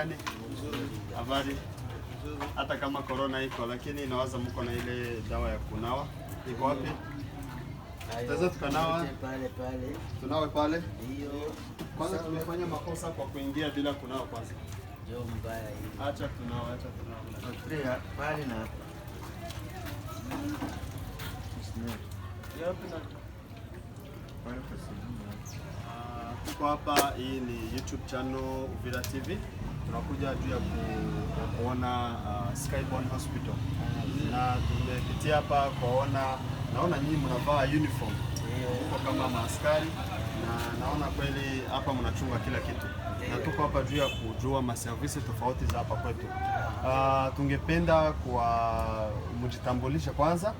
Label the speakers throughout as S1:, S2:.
S1: gani? Habari. Hata kama corona iko, lakini nawaza mko na ile dawa ya kunawa. Iko wapi? Tazama tukanawa
S2: pale.
S1: Tunawe pale?
S2: Ndio.
S1: Kwanza tumefanya makosa kwa kuingia bila kunawa kwanza.
S2: Ndio mbaya hii.
S1: Acha tunawa.
S2: Tulia pale na hapa.
S1: Tuko hapa, hii ni YouTube channel Uvira TV. Tunakuja juu ya kuona Skyborn Hospital. Na tumepitia hapa kuona, naona nyinyi mnavaa uniform. Huko kama maaskari, na naona kweli hapa mnachunga kila kitu. Na tuko hapa juu ya kujua maservisi tofauti za hapa kwetu. Tungependa kwa mjitambulisha kwanza.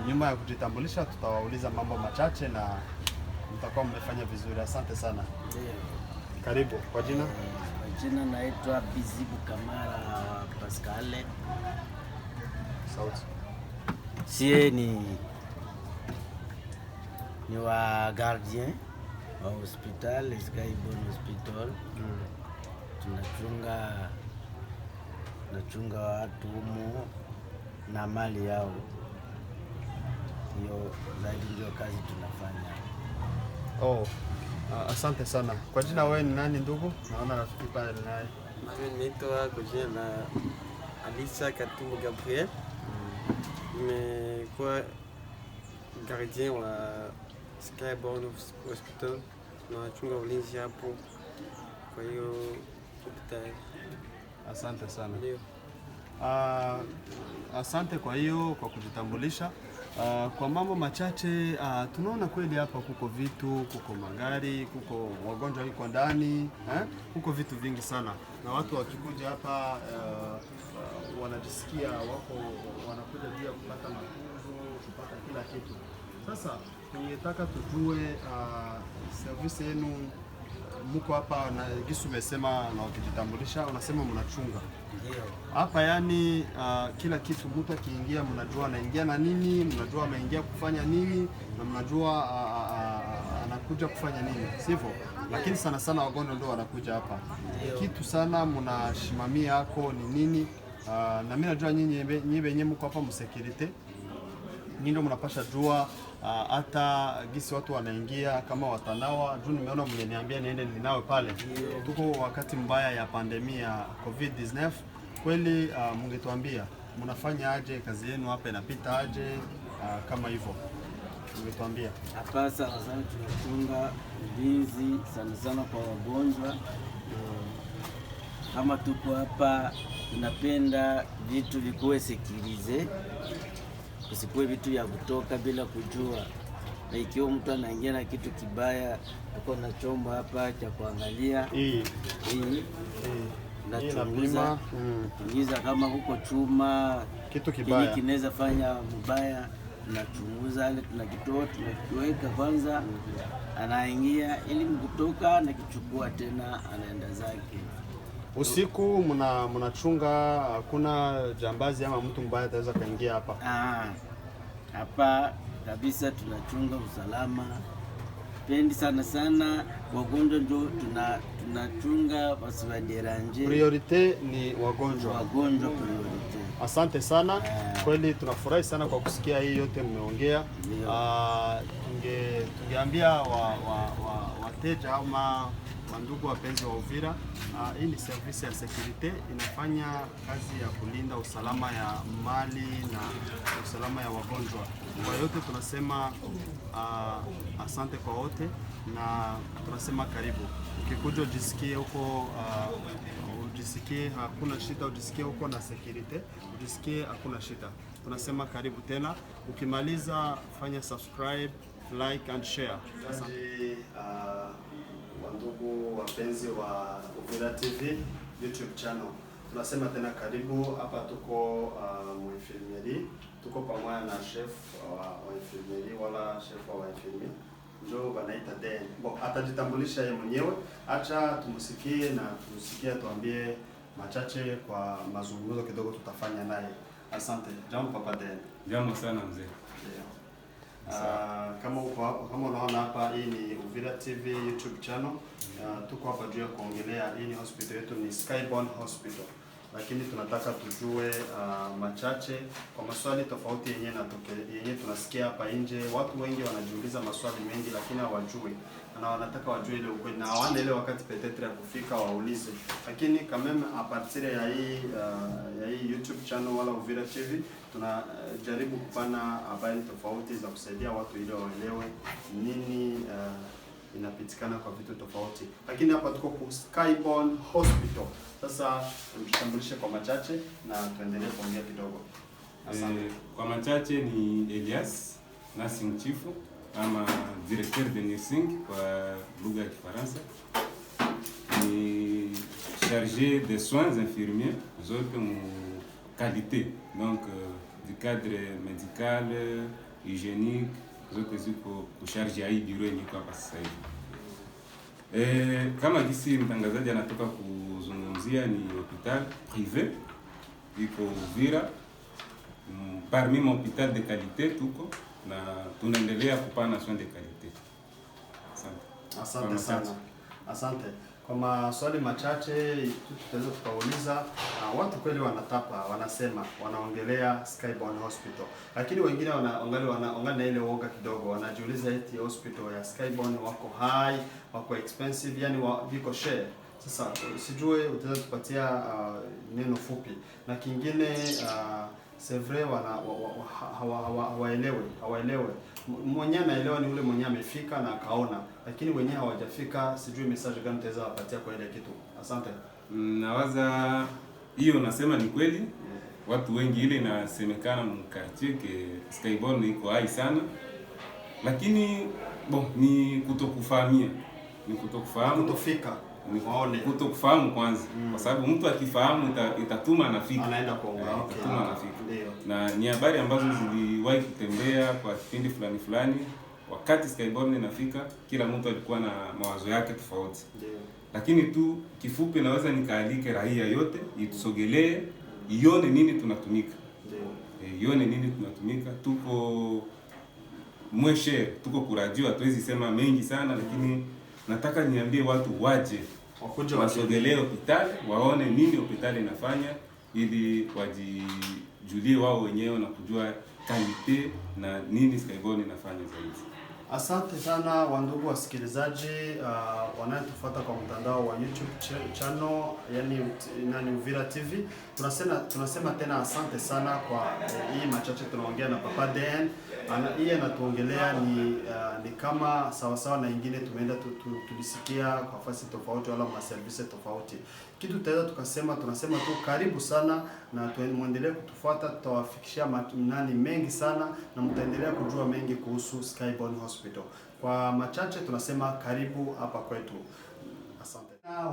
S1: Nyuma ya kujitambulisha tutawauliza mambo machache na mtakuwa mmefanya vizuri. Asante sana. Karibu. Kwa jina?
S2: Kwa jina naitwa Bizibu Kamara Pascale.
S1: Sauti.
S2: Sie ni wa gardien wa hospital Skyborn Hospital. Tunachunga watu humu na mali yao. Hiyo zaidi ndio kazi tunafanya.
S1: Asante sana. Kwa jina wewe ni nani ndugu? Naona rafiki pale naye.
S3: Mimi naitwa kwa jina la Alisa Katumbo Gabriel. Nimekuwa gardien wa Skyborn Hospital. Tunachunga ulinzi hapo. Kwa hiyo hospitali.
S1: Asante sana.
S3: Ndio.
S1: Asante kwa hiyo kwa kujitambulisha. Kwa mambo machache, tunaona kweli hapa kuko vitu, kuko magari, kuko wagonjwa wiko ndani, kuko vitu vingi sana, na watu wakikuja hapa wanajisikia wanakuja juu ya kupata mafunzo, kupata kila kitu. Sasa tungetaka tujue service yenu, mko hapa na gisu umesema na ukijitambulisha unasema mnachunga hapa, yani kila kitu. Mtu akiingia mnajua anaingia na nini, mnajua ameingia kufanya nini, na mnajua anakuja kufanya nini, sivyo? Lakini sana sana wagonjwa ndio wanakuja hapa. Kitu sana mnashimamia yako ni nini? Na mimi najua nyinyi wenyewe mko hapa msecurity, nyinyi ndio mnapasha jua hata gisi watu wanaingia kama watanawa. Juu nimeona mmeniambia niende ninawe pale. Tuko wakati mbaya ya pandemia ya COVID-19. Kweli mungetuambia mnafanya aje, kazi yenu hapa inapita aje, kama hivyo mungetuambia.
S2: Hapa sana tunachunga ulinzi sana kwa wagonjwa. Kama tuko hapa tunapenda vitu vikuwe sekirize, kusikuwe vitu vya kutoka bila kujua. Na ikiwa mtu anaingia na kitu kibaya, tuko na chombo hapa cha kuangalia hii nachunguza kuingiza kama huko chuma
S1: kitu kibaya
S2: kinaweza fanya mbaya, tunachunguza ile, tunakitoa tunakiweka kwanza, anaingia ili mkutoka na kichukua tena anaenda zake.
S1: Usiku mnachunga, hakuna jambazi ama mtu mbaya ataweza kaingia hapa?
S2: Hapa kabisa tunachunga usalama. Pendi sana wagonjwa ndio tunachunga wasiwaderanje.
S1: Priorite ni wagonjwa.
S2: Priorite.
S1: Asante sana. Kweli tunafurahi sana kwa kusikia hii yote mmeongea. Tungeambia wateja ama wandugu wapenzi wa Uvira, hii ni service ya security, inafanya kazi ya kulinda usalama ya mali na usalama ya wagonjwa. Kwa yote tunasema asante kwa wote, na tunasema karibu. Ukikuja ujisikie huko, ujisikie hakuna shida, ujisikie huko na security, ujisikie hakuna shida. Tunasema karibu tena. Ukimaliza fanya subscribe, like and share. Wandugu wapenzi wa Uvira TV YouTube channel, tunasema tena karibu. Hapa tuko infirmieri, tuko pamoja na chef wa infirmieri wala chef wa infirmieri, ndio banaita Den. Atajitambulisha yeye mwenyewe, acha tumsikie na tuambie machache kwa mazungumzo kidogo tutafanya naye. Asante. Jambo Papa Den.
S4: Jambo sana mzee.
S1: Kama unaona hapa, hii ni Uvira TV YouTube channel. Tuko hapa juu ya kuongelea hii ni hospital yetu, ni Skyborn Hospital, lakini tunataka tujue machache kwa maswali tofauti yenye tunasikia hapa nje. Watu wengi wanajiuliza maswali mengi, lakini hawajui na wanataka wajue ile ukweli na hawana ile wakati petetre ya kufika waulize. Lakini kama a partir ya hii YouTube channel wala Uvira TV tunajaribu kupana habari tofauti za kusaidia watu ili waelewe nini inapitikana kwa vitu tofauti. Lakini hapa tuko ku Skyborn Hospital. Sasa tutambulishe kwa machache na tuendelee kuongea kidogo. Asante.
S4: Kwa machache ni Elias, nursing chief ama directeur de nursing kwa lugha ya Kifaransa. Ni chargé des soins infirmiers zote mu qualité, donc du cadre médical, hygiénique, zote ziko kucharge ya hii bureau yenye kwa sasa hivi. Kama gisi mtangazaji anatoka kuzungumzia, ni hospital privé iko Uvira, parmi mon hôpital de qualité tuko na tunaendelea kupana soins de qualité.
S1: Asante sana. Asante. Kwa maswali machache tutaweza tukauliza, watu kweli wanatapa, wanasema, wanaongelea Skyborn Hospital. Lakini wengine wanaongana na ile woga kidogo, wanajiuliza eti hospital ya Skyborn wako high, wako expensive, yani viko share. Sasa sijue utaweza tupatia neno fupi. Na kingine c'est vrai hawaelewe. Mwenye anaelewa ni ule mwenye amefika na akaona, lakini wenyewe hawajafika, sijui message gani utaweza wapatia kwa ile kitu. Asante.
S4: Nawaza hiyo nasema ni kweli. Watu wengi ile inasemekana mkartie ke Skyborn iko hai sana, lakini ni kutokufahamia, ni kutokufahamu,
S1: kutofika, waone,
S4: kutokufahamu kwanza. Kwa sababu mtu akifahamu itatuma anafika,
S1: anaenda kuongea,
S4: itatuma anafika. Na ni habari ambazo ziliwahi kutembea kwa kipindi fulani. Wakati Skyborn inafika, kila mtu alikuwa na mawazo yake tofauti. Lakini tu kifupi naweza nikaalike raia yote itusogelee, ione nini tunatumika. Ione nini tunatumika. Tuko mweshe, tuko kuradio, hatuwezi sema mengi sana, lakini nataka niambie watu waje, wasogelee hospitali, waone nini hospitali inafanya ili wajijulie wao wenyewe na kujua kalite na nini Skyborn inafanya zaidi.
S1: Asante sana wandugu wasikilizaji wanayotufuata kwa mtandao wa YouTube channel, yani Uvira TV. Tunasema tena asante sana kwa hii machache tunaongea na Papa Den. Hii anatuongelea ni kama sawasawa na ingine tumeenda tulisikia kwa fasi tofauti wala maservice tofauti. Kitu tutaweza tunasema tu karibu sana na muendelee kutufuata, tutawafikishia manani mengi sana na mtaendelea kujua mengi kuhusu Skyborn Hospital. Kwa machache tunasema karibu hapa kwetu. Asante.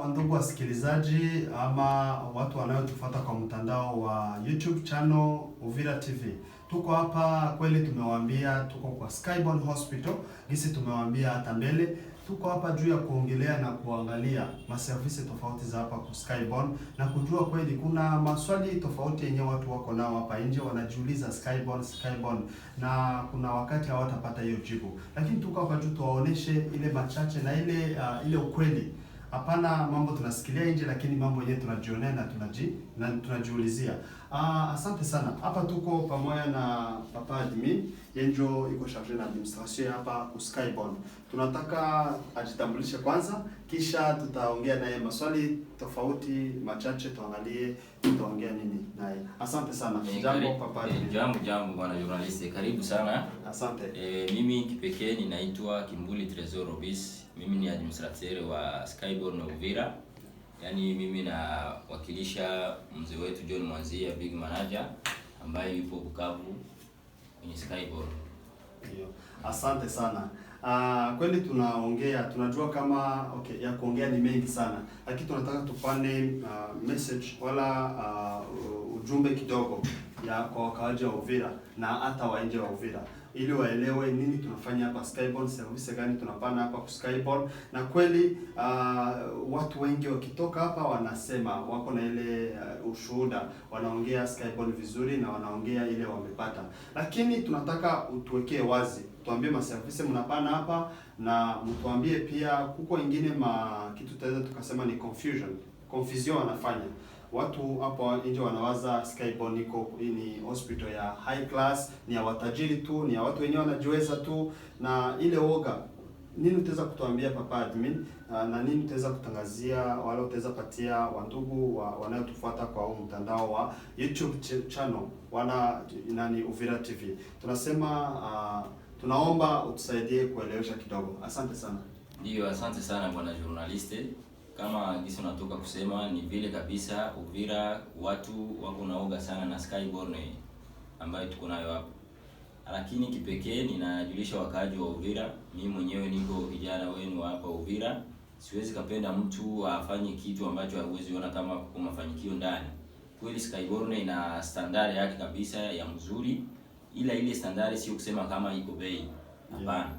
S1: Wandugu wasikilizaji ama watu wanayotufuata kwa mtandao wa YouTube channel Uvira TV. Tuko hapa kweli, tumewaambia tuko kwa Skyborn Hospital. Gisi tumewaambia hata mbele, tuko hapa juu ya kuongelea na kuangalia maservice tofauti za hapa kwa Skyborn na kujua kweli kuna maswali tofauti yenye watu wako nao hapa nje, wanajiuliza Skyborn na kuna wakati hawatapata hiyo jibu. Lakini tuko hapa juu tuwaoneshe ile machache na ile ukweli. Hapana mambo tunasikilia nje, lakini mambo yenyewe tunajionea na tunajiulizia. Asante sana. Hapa tuko pamoja na Papa Admin, yenjo iko charge na administration hapa ku Skyborn. Tunataka ajitambulishe kwanza, kisha tutaongea naye maswali tofauti machache, tuangalie tutaongea nini naye. Asante sana. Jambo Papa Admin.
S5: Jambo bwana journalist, karibu sana.
S1: Asante.
S5: Mimi kipekee ninaitwa Kimbuli Tresor Robis. Mimi ni administrateur wa Skyborn Uvira. Yaani mimi nawakilisha mzee wetu John Mwanzia, big manager ambaye yupo Bukavu kwenye Skyborn.
S1: Ndio. Asante sana. Kweli tunajua kama ya kuongea ni mengi sana, lakini tunataka tupane message wala ujumbe kidogo ya kwa wakaaji wa Uvira na hata wa nje wa Uvira, ili waelewe nini tunafanya hapa Skyborn, service gani tunapana hapa kwa Skyborn. Na kweli watu wengi wakitoka hapa wanasema wako na ile ushuhuda, wanaongea Skyborn vizuri na wanaongea ile wamepata. Lakini tunataka utuwekee wazi, tuambie maservice mnapana hapa, na mtuambie pia kuko ingine kitu tutaweza tukasema ni confusion wanafanya watu hapo nje, wanawaza Skyborn ni hospital ya high class, ni ya watajiri tu, ni ya watu wenyewe wanajiweza tu, na ile woga. Nini utaweza kutuambia Papa Admin, na nini utaweza kutangazia wale utaweza patia wandugu wanayotufuata kwa huu mtandao wa YouTube channel Uvira TV? Tunasema tunaomba utusaidie kuelewesha kidogo. Asante sana.
S5: Ndio, asante sana bwana journaliste. Kama gisi unatoka kusema ni vile kabisa, Uvira watu wako naoga sana na Skyborn ambayo tuko nayo hapa. Lakini kipekee ninajulisha wakaaji wa Uvira, mimi mwenyewe niko kijana wenu hapa Uvira. Siwezi kapenda mtu afanye kitu ambacho hawezi ona kama kuna mafanikio ndani. Kweli Skyborn ina standard yake kabisa ya mzuri, ila ile standard sio kusema kama iko bei. Hapana.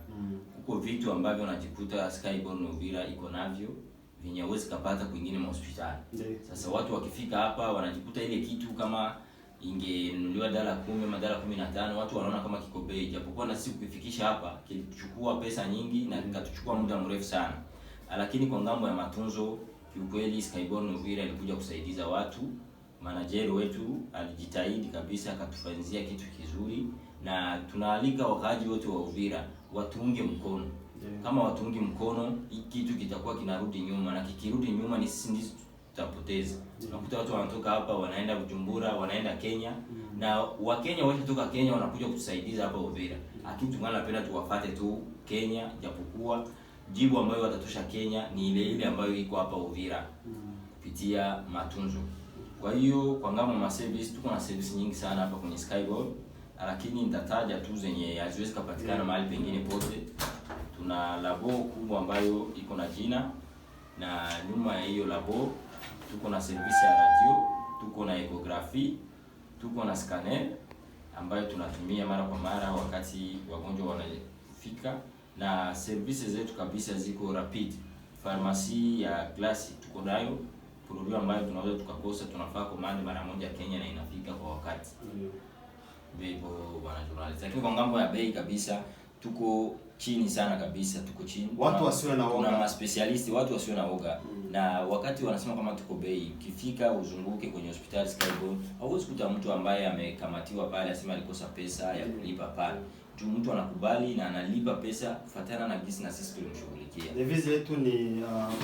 S5: Kuko vitu ambavyo unajikuta Skyborn Uvira iko navyo venye hawezi kapata kwingine hospitali. Sasa watu wakifika hapa wanajikuta ile kitu kama ingenunuliwa $10 ama $15, watu wanaona kama kiko bei, japokuwa na sisi kuifikisha hapa kilichukua pesa nyingi na kikatuchukua muda mrefu sana. Lakini kwa ngambo ya matunzo, kiukweli Skyborn Uvira ilikuja kusaidiza watu. Manager wetu alijitahidi kabisa akatufanyia kitu kizuri, na tunaalika wakaaji wote wa Uvira watuunge mkono. Kama watuungi mkono, hii kitu kitakuwa kinarudi nyuma, na kikirudi nyuma ni sisi ndizo tutapoteza. Unakuta watu wanatoka hapa wanaenda Bujumbura, wanaenda Kenya, na Wakenya wakitoka Kenya wanakuja kutusaidia hapa Uvira. Lakini tunapenda tuwafate tu Kenya, japokuwa jibu ambayo watatosha Kenya ni ile ile ambayo iko hapa Uvira kupitia matunzo. Kwa hiyo kwa ngamo service, tuko na service nyingi sana hapa kwenye Skyborn, lakini nitataja tu zenye haziwezi kupatikana mahali pengine pote. Tuna labo kubwa ambayo iko na jina, na nyuma ya hiyo labo tuko na service ya radio, tuko na ecography, tuko na scanner ambayo tunatumia mara kwa mara wakati wagonjwa wanafika, na services zetu kabisa ziko rapid. Pharmacy ya glasi tuko nayo, product ambayo tunaweza tukakosa, tunafaa command mara moja Kenya na inafika kwa wakati. Bebo bwana journalist. Lakini kwa ngambo ya bei kabisa tuko chini sana kabisa, tuko chini.
S1: Watu wasiwe na woga.
S5: Kuna specialist, watu wasiwe na woga. Na wakati wanasema kama tuko bei, ukifika uzunguke kwenye hospitali Skyborn, hauwezi kuta mtu ambaye amekamatiwa pale asema alikosa pesa ya kulipa pale. Juu mtu anakubali na analipa pesa kufuatana na jinsi na sisi tulimshughulikia.
S1: Devise yetu ni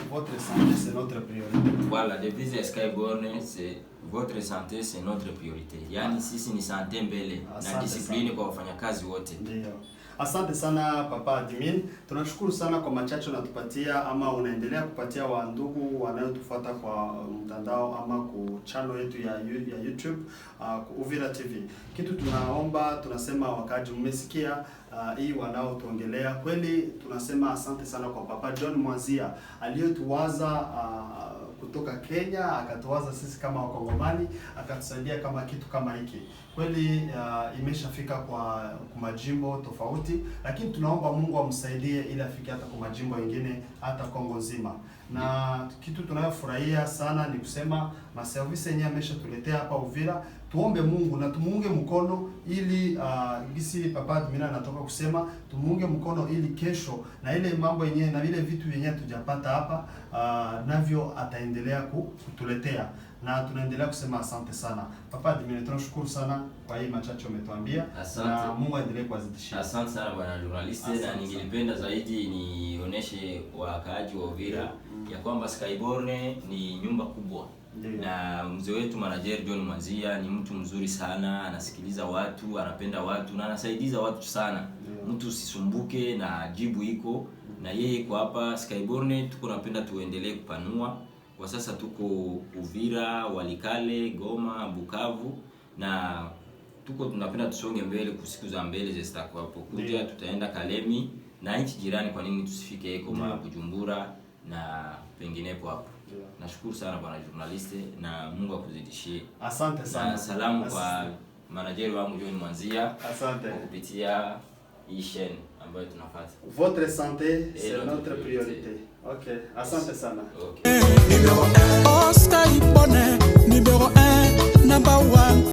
S1: votre santé c'est notre priorité.
S5: Voilà, devise ya Skyborn c'est votre santé c'est notre priorité. Yaani sisi ni sante mbele na discipline kwa wafanyakazi wote.
S1: Ndio. Asante sana Papa Admin. Tunashukuru sana kwa machache unatupatia ama unaendelea kupatia wa ndugu wanayotufuata kwa mtandao ama ku channel yetu ya YouTube Uvira TV. Kitu tunaomba, tunasema wakati mmesikia hii wanaotuongelea, kweli tunasema asante sana kwa Papa John Mwanzia aliyotuwaza kutoka Kenya, akatuwaza sisi kama Wakongomani, akatusaidia kama kitu kama hiki. Kweli imeshafika kwa majimbo tofauti, lakini tunaomba Mungu amsaidie ili afike hata kwa majimbo mengine, hata Kongo nzima. Na kitu tunayofurahia sana ni kusema maservice yenyewe ameshatuletea hapa Uvira. Tuombe Mungu na tumuunge mkono ili gisi Papa Admin anatoka kusema tumuunge mkono ili kesho na ile mambo yenyewe na vile vitu yenyewe tujapata hapa navyo ataendelea kutuletea, na tunaendelea kusema asante sana Papa Admin. Tunashukuru sana kwa hii machache umetuambia, na Mungu aendelee kuwazidishia.
S5: Asante sana bwana journalist, na ningelipenda zaidi nionyeshe wakaaji wa Uvira ya kwamba Skyborn ni nyumba kubwa. Na mzee wetu manager John Mwanzia ni mtu mzuri sana, anasikiliza watu, anapenda watu na anasaidiza watu sana. Mtu usisumbuke na jibu iko na yeye kwa hapa Skyborn. Tuko napenda tuendelee kupanua. Kwa sasa tuko Uvira, Walikale, Goma, Bukavu, na tuko tunapenda tusonge mbele kusiku za mbele zitakuja. Tutaenda Kalemi na nchi jirani, kwa nini tusifike kama Bujumbura na penginepo hapo. Nashukuru sana bwana journalist, na Mungu akuzidishie.
S1: Asante sana.
S5: Na salamu kwa manager wangu John Mwanzia.
S1: Asante.
S5: Kupitia hii chaîne ambayo tunafuata.
S1: Votre santé c'est notre priorité. Okay, asante sana.
S5: Okay.